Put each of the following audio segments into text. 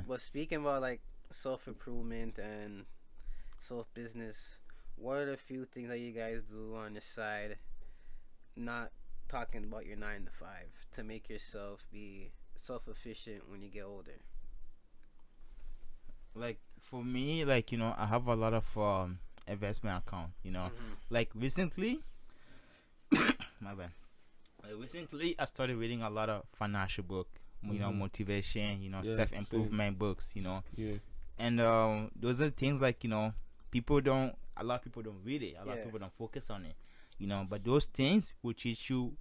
But speaking about like self improvement and self business, what are the few things that you guys do on the side? Not talking about your 9 to 5 to make yourself be self efficient when you get older. Like for me, like I have a lot of investment account. Mhm. Like recently, my bad. Recently, I started reading a lot of financial book. Motivation. Yeah, Self same. improvement books. Yeah. And those are things like people don't. A lot of people don't read it. A lot of Yeah. people don't focus on it. But those things will teach you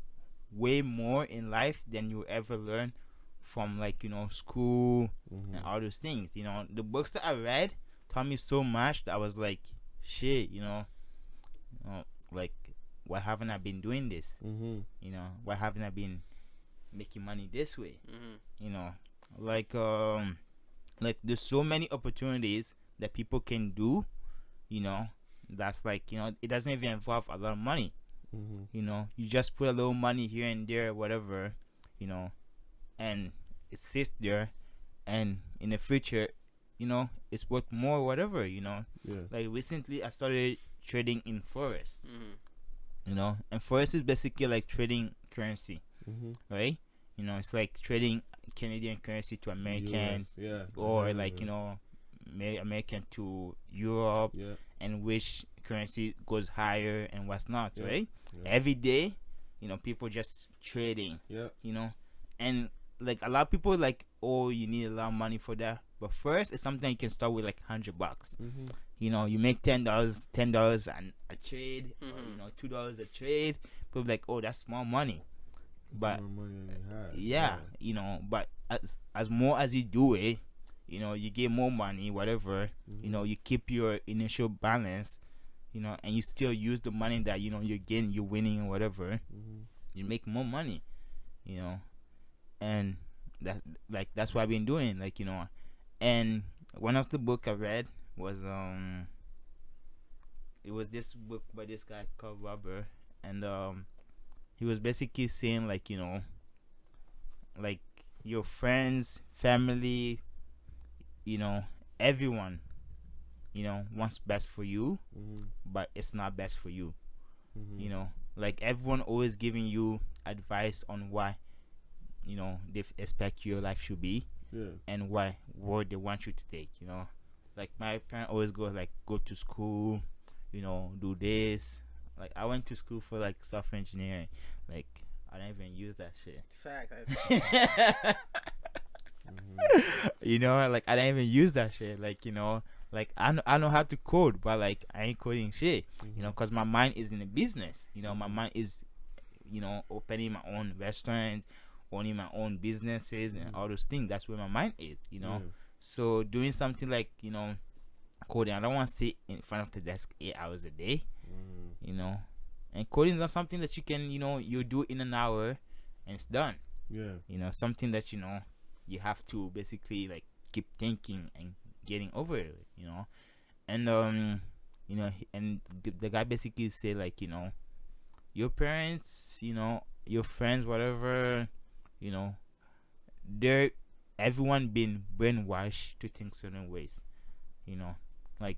way more in life than you ever learn from like school and Mhm. all those things. The books that I read taught me so much that I was like, shit. Like why haven't I been doing this? Mhm. Why haven't I been making money this way? Mhm. You know, like there's so many opportunities that people can do. You know, that's like it doesn't even involve a lot of money. Mhm. You just put a little money here and there, whatever. You know, and it sits there, and in the future, it's worth more, whatever. Yeah. Like recently, I started trading in forex. Mhm. And forex is basically like trading currency, Mhm. right? It's like trading Canadian currency to American, US. Yeah. I or heard of like it. American to Europe, Yeah. and which currency goes higher and what's not, Yeah. right? Yeah. Every day, people just trading, Yeah. and like a lot of people like, oh, you need a lot of money for that. But first, it's something you can start with like $100. Mhm. You make $10 and a trade, or Mhm. $2 a trade. People be like, oh, that's small money. It's But more money than you had. yeah, but as more as you do it, you get more money, whatever. Mhm. You keep your initial balance, and you still use the money that you're getting, you're winning, and whatever. Mhm. You make more money, you know, and that like that's what I've been doing, like and one of the book I read was it was this book by this guy called Robert, and he was basically saying like like your friends, family, you know, everyone, wants best for you, Mhm. but it's not best for you. Mhm. Like everyone always giving you advice on why, they expect your life should be, Yeah. and why what they want you to take. Like my parent always go to school, do this. Like I went to school for like software engineering. Like I don't even use that shit. Fact. Mhm. Like I don't even use that shit. Like like I know how to code, but like I ain't coding shit. Mhm. Cause my mind is in the business. My Mhm. mind is opening my own restaurants, owning my own businesses, and Mhm. all those things. That's where my mind is. Yeah. So doing something like coding, I don't want to sit in front of the desk 8 hours a day. Mhm. You know, and coding is not something that you can you do in an hour, and it's done. Yeah. Something that you have to basically like keep thinking and getting over it. And and the guy basically say like your parents, your friends, whatever, you know, they're everyone been brainwashed to think certain ways. You know, like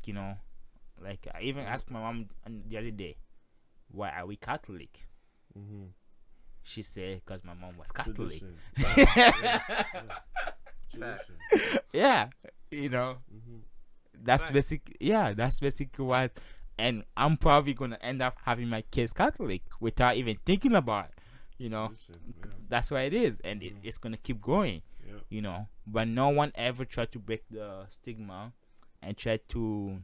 like I even Mhm. asked my mom the other day, why are we Catholic? Mhm. She said because my mom was Catholic. Tradition. Yeah. Yeah. Yeah. Fact. Tradition. Yeah, you know, Mhm. that's Fact. basic. Yeah, that's basically what. And I'm probably gonna end up having my kids Catholic without even thinking about it. Tradition. Yeah. That's what it is, and Mhm. it's gonna keep going. Yeah. But no one ever tried to break the stigma and try to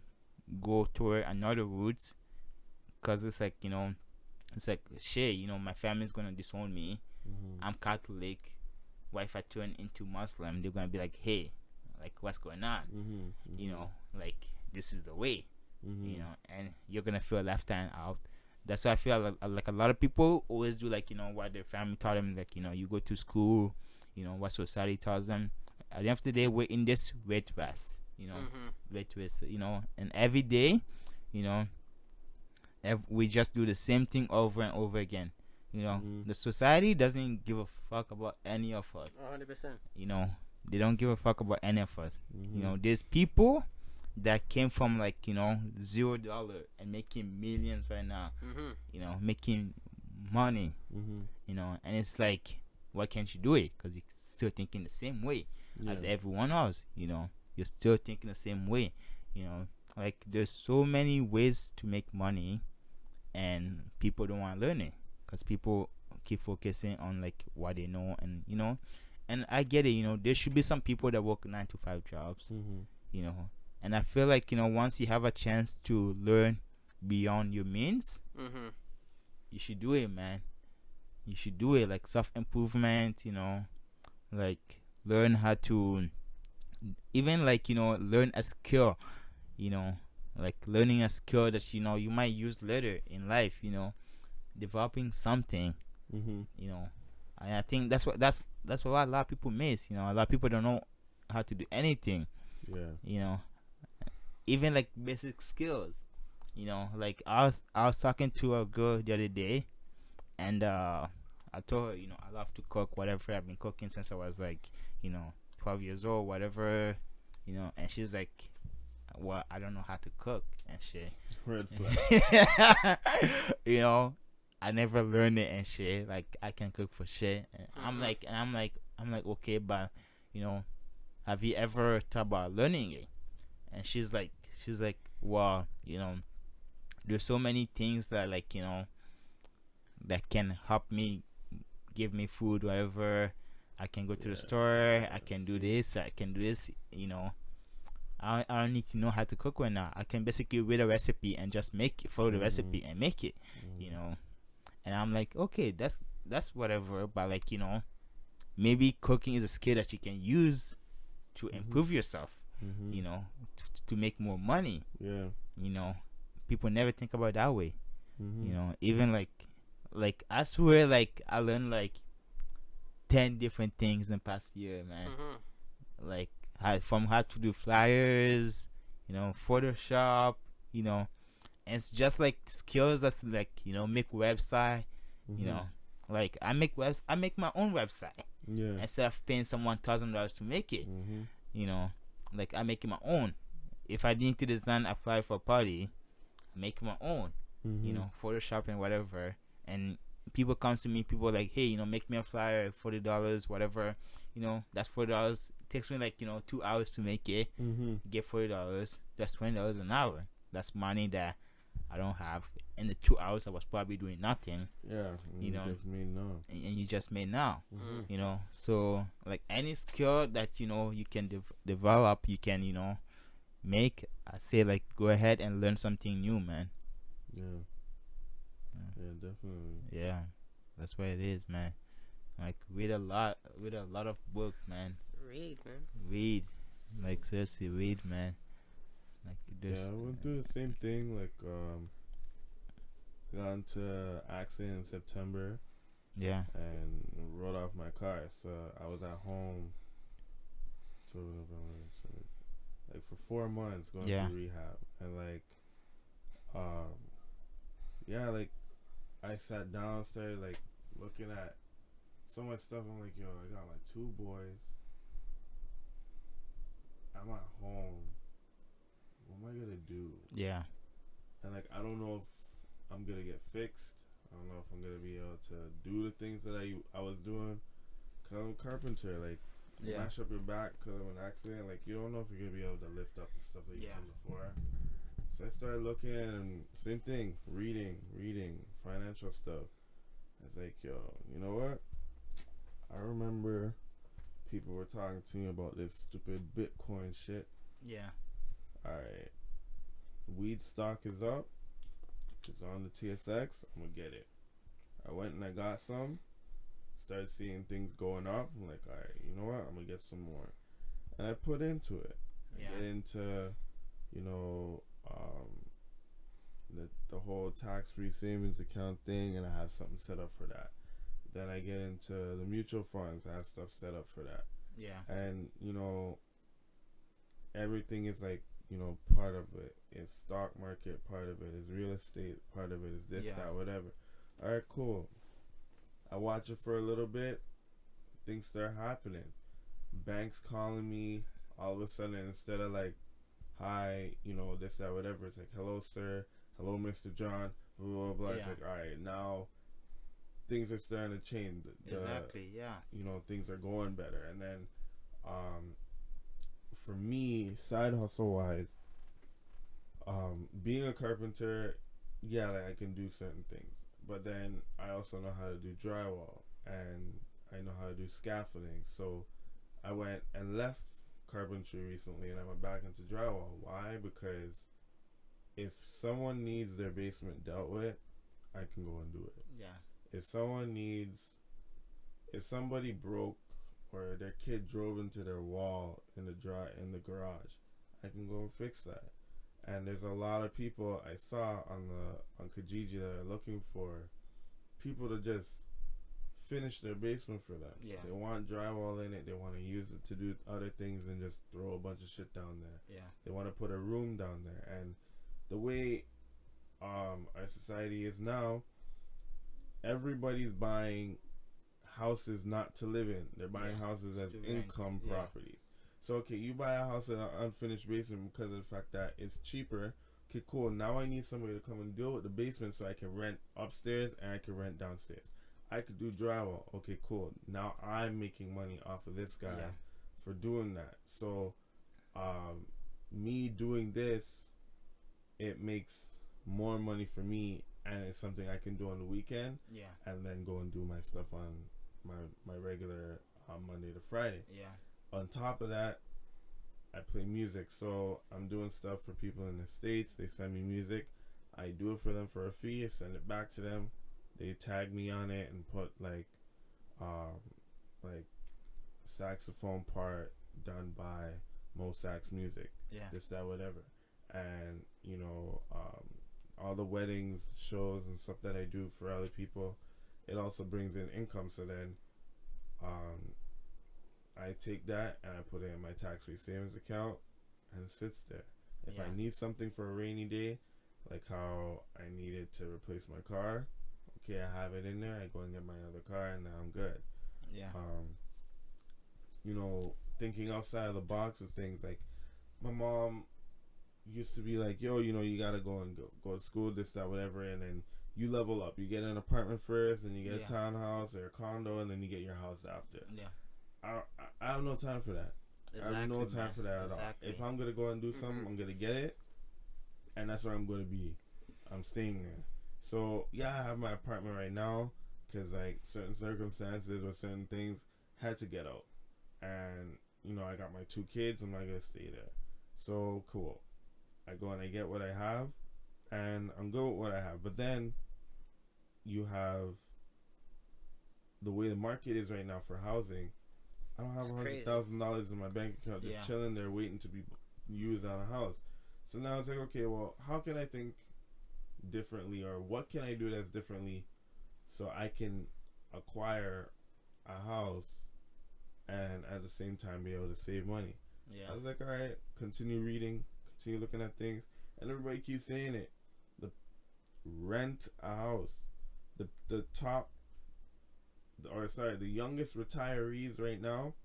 go toward another route, because it's like it's like shit. My family's gonna disown me. Mhm. I'm Catholic. What if I turn into Muslim? They're gonna be like, hey, like what's going on? Mhm. Mhm. Like this is the way. Mhm. And you're gonna feel left out. That's why I feel like a lot of people always do like what their family taught them, like you go to school, what society tells them. At the end of the day, we're in this red race, Mhm. red race, and every day, you know, we just do the same thing over and over again. Mhm. The society doesn't give a fuck about any of us. 100%. You know, They don't give a fuck about any of us. Mm-hmm. You know, there's people that came from like, you know, $0 and making millions right now. Mm-hmm. You know, making money. Mm-hmm. You know, and it's like, why can't you do it? Because you're still thinking the same way as everyone else. You know, you're still thinking the same way. You know, like there's so many ways to make money, and people don't want to learn it because people keep focusing on like what they know, and you know, and I get it. You know, there should be some people that work 9 to 5 jobs. Mm-hmm. You know, and I feel like, you know, once you have a chance to learn beyond your means, Mm-hmm. you should do it, man. You should do it, like self-improvement, you know, like learn how to, even like, you know, learn a skill, you know, like learning a skill that, you know, you might use later in life, you know, developing something, Mm-hmm. you know. And I think that's what a lot of people miss, you know. A lot of people don't know how to do anything, Yeah. you know, even like basic skills, you know. Like I was talking to a girl the other day, and I told her, you know, I love to cook, whatever. I've been cooking since I was like, you know, 12 years old, whatever, you know. And she's like, well, I don't know how to cook and shit. Red flag. You know, I never learned it and shit. Like, I can cook for shit. And I'm like, okay, but, you know, have you ever thought about learning it? And she's like, well, you know, there's so many things that, like, you know, that can help me, give me food, whatever. I can go to the store. I can do this. I can do this. You know, I don't need to know how to cook right now. I can basically read a recipe and just follow the recipe and make it. You know, and I'm like, okay, that's whatever. But like, you know, maybe cooking is a skill that you can use to improve yourself. Mm-hmm. You know, to make more money. Yeah. You know, people never think about it that way. Mm-hmm. You know, even like I swear, like I learned like 10 different things in the past year, man. Mm-hmm. Like how to do flyers, you know, Photoshop, you know, and it's just like skills that's like, you know, make website, you know, like I make my own website instead of paying someone $1,000 to make it. You know, like I make it my own. If I need to design a flyer for a party, I make my own. You know, Photoshop and whatever. And people come to me, people are like, hey, you know, make me a flyer, $40, whatever. You know, that's $40. It takes me like, you know, 2 hours to make it. Get $40. That's $20 an hour. That's money that I don't have. In the 2 hours, I was probably doing nothing. Yeah, you know, just made now. And you just made now. You know, so like any skill that, you know, you can develop, you can, you know, make. I say like go ahead and learn something new, man. Yeah, definitely. Yeah, that's what it is, man. Like read a lot of book, man. Read, like seriously, read, man. Like Yeah, I went through the same thing. Like got into accident in September. Yeah. And rode off my car. So I was at home. So like for 4 months going through rehab, and like yeah, like I sat down, started like looking at so much stuff. I'm like, yo, I got my 2 boys. I'm at home. What am I gonna do? Yeah. And like, I don't know if I'm gonna get fixed. I don't know if I'm gonna be able to do the things that I was doing. Cause I'm a carpenter. Like, mash up your back cause of an accident. Like, you don't know if you're gonna be able to lift up the stuff that you did before. So I started looking, and same thing, reading, financial stuff. I was like, yo, you know what? I remember people were talking to me about this stupid Bitcoin shit. Yeah. Alright. Weed stock is up. It's on the TSX. I'm gonna get it. I went and I got some. Started seeing things going up. I'm like, alright, you know what? I'm gonna get some more. And I put into it. I get into, you know, the whole tax-free savings account thing, and I have something set up for that. Then I get into the mutual funds. I have stuff set up for that. Yeah. And, you know, everything is like, you know, part of it is stock market, part of it is real estate, part of it is this, that, whatever. Alright, cool. I watch it for a little bit. Things start happening. banks calling me all of a sudden, instead of like, hi, you know, this, that, whatever, it's like, hello, sir, hello, Mr. John, blah, blah, blah. It's like, all right, now things are starting to change. Exactly. Yeah. You know, things are going better. And then, for me, side hustle wise, being a carpenter, yeah, like I can do certain things, but then I also know how to do drywall, and I know how to do scaffolding. So I went and left carpentry recently, and I went back into drywall. Why? Because if someone needs their basement dealt with, I can go and do it. Yeah. If somebody broke or their kid drove into their wall in the garage, I can go and fix that. And there's a lot of people I saw on Kijiji that are looking for people to just finish their basement for them. Yeah. They want drywall in it. They want to use it to do other things than just throw a bunch of shit down there. Yeah. They want to put a room down there. And the way our society is now, everybody's buying houses not to live in. They're buying houses as income properties. So, okay, you buy a house with an unfinished basement because of the fact that it's cheaper. Okay, cool. Now I need somebody to come and deal with the basement so I can rent upstairs and I can rent downstairs. I could do drywall. Okay, cool. Now I'm making money off of this guy for doing that. So, me doing this, it makes more money for me, and it's something I can do on the weekend. Yeah. And then go and do my stuff on my regular Monday to Friday. Yeah. On top of that, I play music, so I'm doing stuff for people in the States. They send me music. I do it for them for a fee. I send it back to them. They tag me on it and put like saxophone part done by Mo Sax Music. Yeah. This, that, whatever. And, you know, all the weddings, shows, and stuff that I do for other people, it also brings in income. So then, I take that and I put it in my tax-free savings account, and it sits there. If I need something for a rainy day, like how I needed to replace my car, okay, I have it in there. I go and get my other car, and now I'm good. Yeah. You know, thinking outside of the box is things like my mom used to be like, yo, you know, you gotta go to school, this, that, whatever, and then you level up. You get an apartment first, and you get a townhouse or a condo, and then you get your house after. Yeah. I have no time for that. Exactly, I have no time for that at all. If I'm gonna go and do something, I'm gonna get it, and that's where I'm gonna be. I'm staying there. So yeah, I have my apartment right now because like certain circumstances or certain things had to get out, and you know I got my 2 kids. I'm not gonna stay there. So cool. I go and I get what I have, and I'm good with what I have. But then you have the way the market is right now for housing. I don't have $100,000 in my bank account just chilling there waiting to be used on a house. So now it's like, okay, well, how can I think differently, or what can I do that's differently so I can acquire a house and at the same time be able to save money? I was like, all right, continue reading, continue looking at things, and everybody keeps saying it. Rent a house. The youngest retirees right now,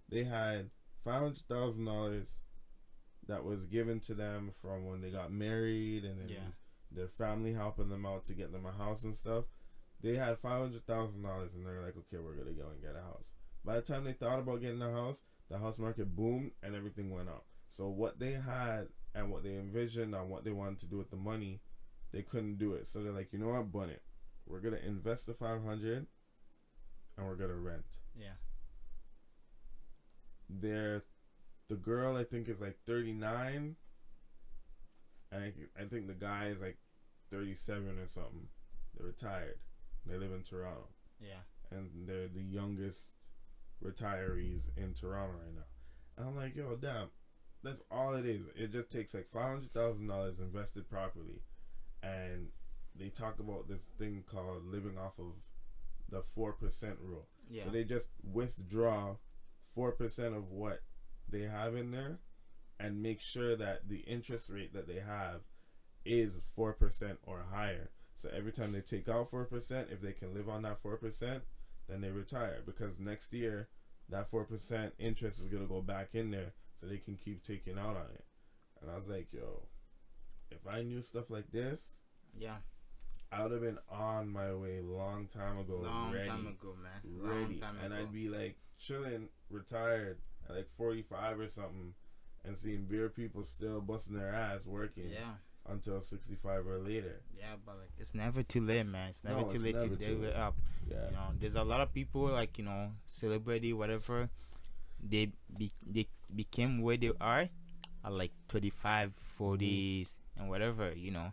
they had $500,000 that was given to them from when they got married, and then their family helping them out to get them a house and stuff. They had $500,000, and they're like, okay, we're gonna go and get a house. By the time they thought about getting a house, the house market boomed and everything went up. So what they had and what they envisioned on what they wanted to do with the money, they couldn't do it. So they're like, you know what, bun it. We're gonna invest the $500, and we're gonna rent. Yeah. The girl I think is like 39, and I think the guy is like 37 or something. They're retired. They live in Toronto. Yeah. And they're the youngest retirees in Toronto right now. And I'm like, yo, damn, that's all it is. It just takes like $500,000 invested properly, and they talk about this thing called living off of the 4% rule. Yeah. So they just withdraw 4% of what they have in there and make sure that the interest rate that they have is 4% or higher. So every time they take out 4%, if they can live on that 4%, then they retire. Because next year that 4% interest is gonna go back in there so they can keep taking out on it. And I was like, yo, if I knew stuff like this, Yeah. I would have been on my way long time ago. Long ready, time ago, man. ready, Long time and ago. I'd be like chilling, retired at like 45 or something, and seeing beer people still busting their ass working. Yeah. Until 65 or later. Yeah, but like it's never too late, man. It's never too late to give it up. Yeah. You know, there's a lot of people like, you know, celebrity, whatever. They became where they are at like 35, 40s, and whatever. You know,